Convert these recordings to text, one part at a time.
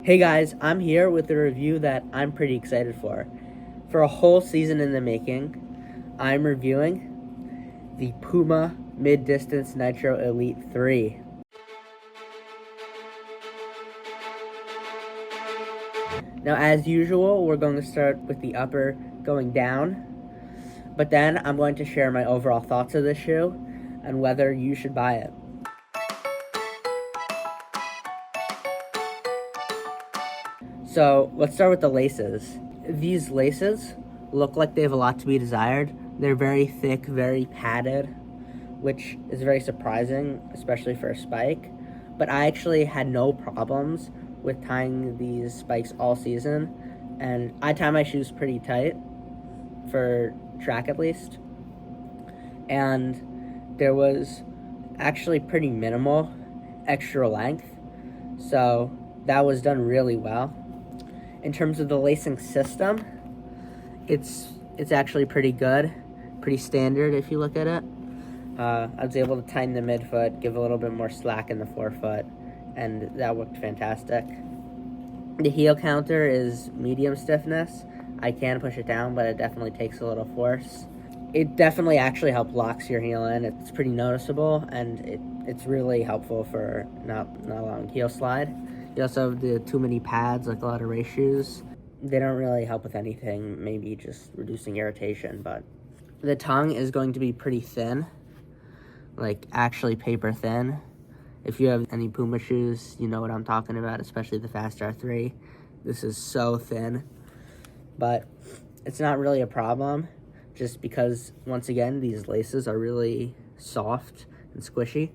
Hey guys, I'm here with a review that I'm pretty excited for. For a whole season in the making, I'm reviewing the Puma Mid-Distance Nitro Elite 3. Now, as usual, we're going to start with the upper going down, but then I'm going to share my overall thoughts of this shoe and whether you should buy it. So let's start with the laces. These laces look like they have a lot to be desired. They're very thick, very padded, which is very surprising, especially for a spike. But I actually had no problems with tying these spikes all season, and I tie my shoes pretty tight, for track at least. And there was actually pretty minimal extra length, so that was done really well. In terms of the lacing system, it's actually pretty good, pretty standard if you look at it. I was able to tighten the midfoot, give a little bit more slack in the forefoot, and that worked fantastic. The heel counter is medium stiffness. I can push it down, but it definitely takes a little force. It definitely actually helps locks your heel in. It's pretty noticeable, and it's really helpful for not allowing heel slide. You also have the too many pads, like a lot of race shoes. They don't really help with anything, maybe just reducing irritation, but the tongue is going to be pretty thin, like actually paper thin. If you have any Puma shoes, you know what I'm talking about, especially the Fast R3. This is so thin, but it's not really a problem, just because, once again, these laces are really soft and squishy,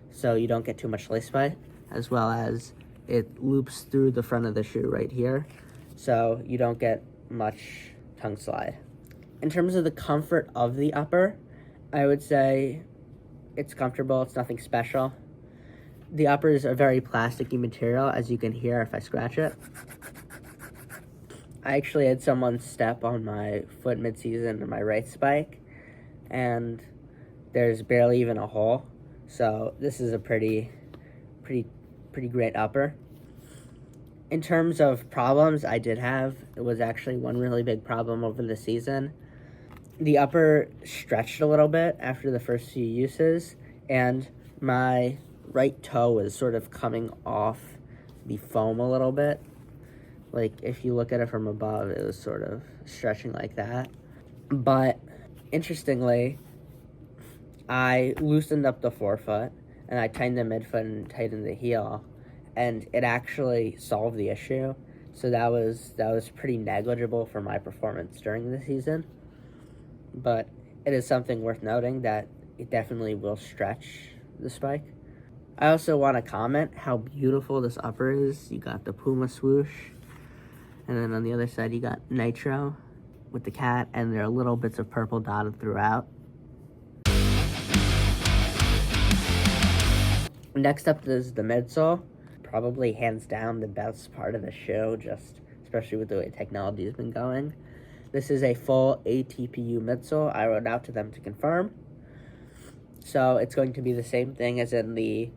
so you don't get too much lace bite, as well as it loops through the front of the shoe right here, so you don't get much tongue slide. In terms of the comfort of the upper, I would say it's comfortable. It's nothing special. The upper is a very plasticky material, as you can hear if I scratch it. I actually had someone step on my foot mid-season in my right spike, and there's barely even a hole, so this is a pretty great upper. In terms of problems I did have, it was actually one really big problem over the season. The upper stretched a little bit after the first few uses, and my right toe was sort of coming off the foam a little bit. Like, if you look at it from above, it was sort of stretching like that. But interestingly, I loosened up the forefoot, and I tightened the midfoot and tightened the heel, and it actually solved the issue. So that was pretty negligible for my performance during the season. But it is something worth noting that it definitely will stretch the spike. I also want to comment how beautiful this upper is. You got the Puma swoosh, and then on the other side you got Nitro with the cat, and there are little bits of purple dotted throughout. Next up is the midsole. Probably hands down the best part of the shoe, just especially with the way technology has been going. This is a full ATPU midsole. I wrote out to them to confirm. So it's going to be the same thing as in the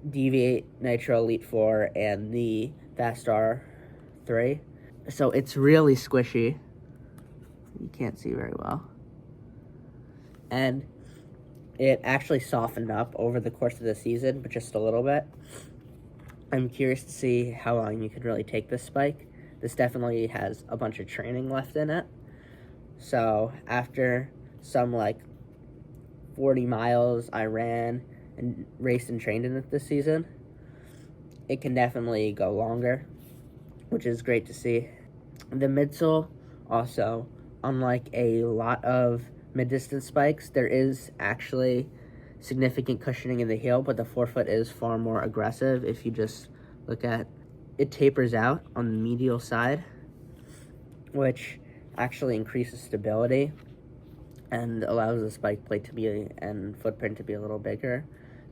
Deviate Nitro Elite 4 and the Fast R3. So it's really squishy. You can't see very well. And it actually softened up over the course of the season, but just a little bit. I'm curious to see how long you could really take this spike. This definitely has a bunch of training left in it. So after some 40 miles I ran and raced and trained in it this season, it can definitely go longer, which is great to see. The midsole also, unlike a lot of mid-distance spikes, there is actually significant cushioning in the heel, but the forefoot is far more aggressive. If you just look at it, tapers out on the medial side, which actually increases stability and allows the spike plate to be and footprint to be a little bigger.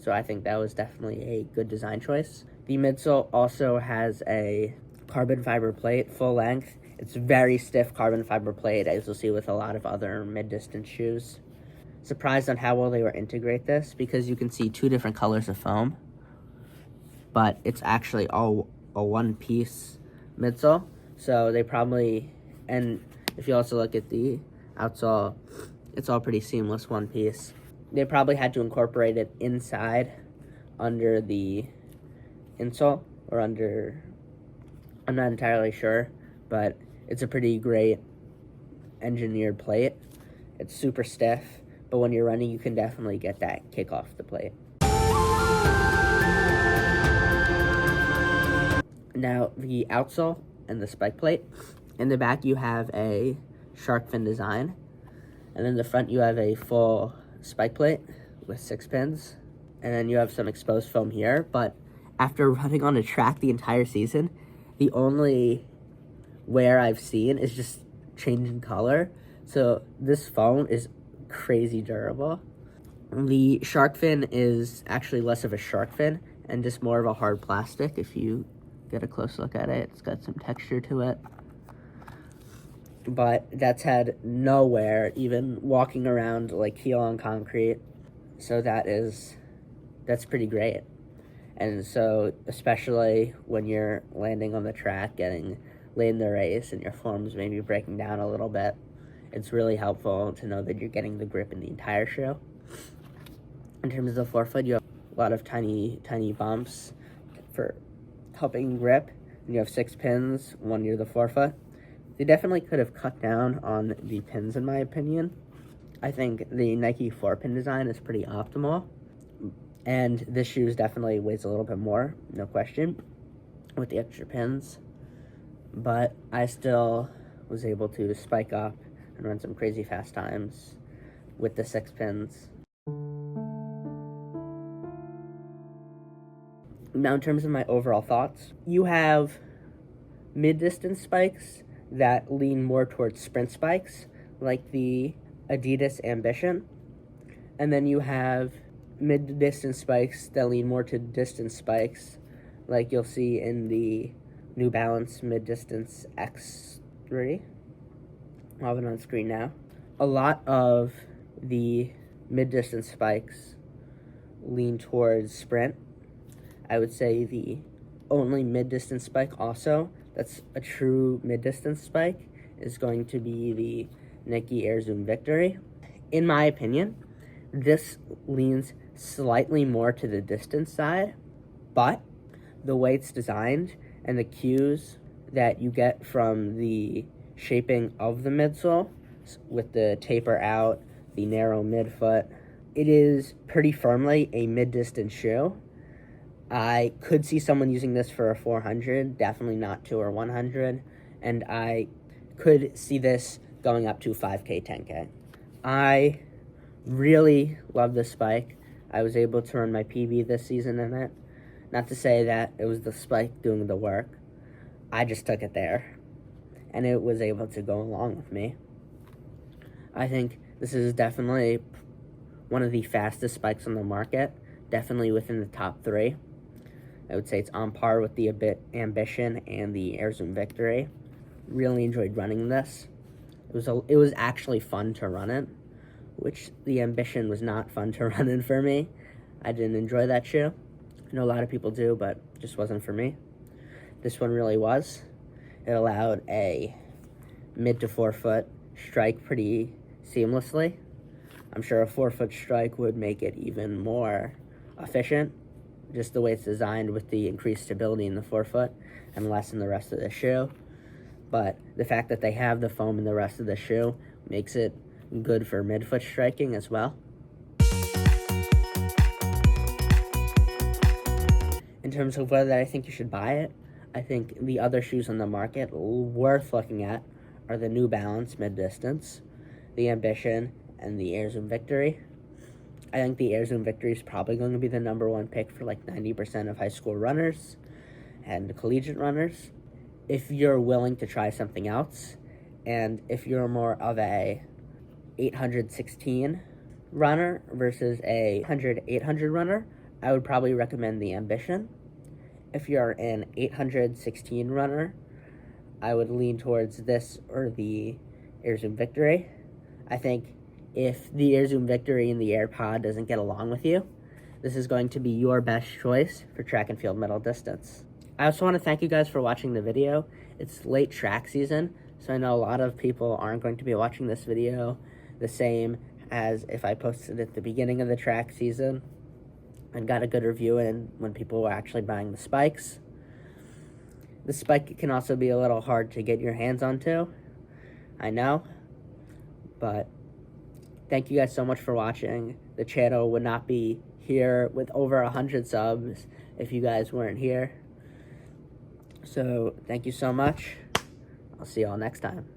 So I think that was definitely a good design choice. The midsole also has a carbon fiber plate, full length. It's very stiff carbon fiber plate, as you'll see with a lot of other mid-distance shoes. Surprised on how well they were integrate this, because you can see two different colors of foam, but it's actually all a one-piece midsole. So they probably, and if you also look at the outsole, it's all pretty seamless one piece. They probably had to incorporate it inside under the insole or under, I'm not entirely sure, but it's a pretty great engineered plate. It's super stiff, but when you're running, you can definitely get that kick off the plate. Now, the outsole and the spike plate. In the back, you have a shark fin design, and in the front, you have a full spike plate with 6 pins, and then you have some exposed foam here. But after running on a track the entire season, the only wear I've seen is just changing color. So this foam is crazy durable. The shark fin is actually less of a shark fin and just more of a hard plastic. If you get a close look at it, it's got some texture to it. But that's had no wear, even walking around like heel on concrete. So that's pretty great. And so especially when you're landing on the track, getting late in the race and your form's maybe breaking down a little bit, it's really helpful to know that you're getting the grip in the entire shoe. In terms of the forefoot, you have a lot of tiny bumps for helping grip. And you have 6 pins, one near the forefoot. They definitely could have cut down on the pins, in my opinion. I think the Nike 4-pin design is pretty optimal. And this shoe definitely weighs a little bit more, no question, with the extra pins. But I still was able to spike up and run some crazy fast times with the 6 pins. Now, in terms of my overall thoughts, you have mid-distance spikes that lean more towards sprint spikes, like the Adidas Ambition. And then you have mid-distance spikes that lean more to distance spikes, like you'll see in the New Balance Mid-Distance X3. I'll have it on screen now. A lot of the mid-distance spikes lean towards sprint. I would say the only mid-distance spike also that's a true mid-distance spike is going to be the Nike Air Zoom Victory. In my opinion, this leans slightly more to the distance side, but the way it's designed and the cues that you get from the shaping of the midsole with the taper out, the narrow midfoot, it is pretty firmly a mid-distance shoe. I could see someone using this for a 400, definitely not 2 or 100, and I could see this going up to 5K, 10K. I really love this spike. I was able to run my PB this season in it. Not to say that it was the spike doing the work. I just took it there, and it was able to go along with me. I think this is definitely one of the fastest spikes on the market, definitely within the top 3. I would say it's on par with the Ambition and the Air Zoom Victory. Really enjoyed running this. It was actually fun to run it, which the Ambition was not fun to run in for me. I didn't enjoy that shoe. I know a lot of people do, but it just wasn't for me. This one really was. It allowed a mid to forefoot strike pretty seamlessly. I'm sure a forefoot strike would make it even more efficient, just the way it's designed with the increased stability in the forefoot and less in the rest of the shoe. But the fact that they have the foam in the rest of the shoe makes it good for midfoot striking as well. In terms of whether I think you should buy it, I think the other shoes on the market worth looking at are the New Balance Mid-Distance, the Ambition, and the Air Zoom Victory. I think the Air Zoom Victory is probably going to be the #1 pick for like 90% of high school runners and collegiate runners. If you're willing to try something else, and if you're more of a 816 runner versus a 100-800 runner, I would probably recommend the Ambition. If you're an 816 runner, I would lean towards this or the Air Zoom Victory. I think if the Air Zoom Victory and the AirPod doesn't get along with you, this is going to be your best choice for track and field middle distance. I also want to thank you guys for watching the video. It's late track season, so I know a lot of people aren't going to be watching this video the same as if I posted at the beginning of the track season and got a good review in when people were actually buying the spikes. The spike can also be a little hard to get your hands onto, I know, but thank you guys so much for watching. The channel would not be here with over 100 subs if you guys weren't here. So thank you so much. I'll see y'all next time.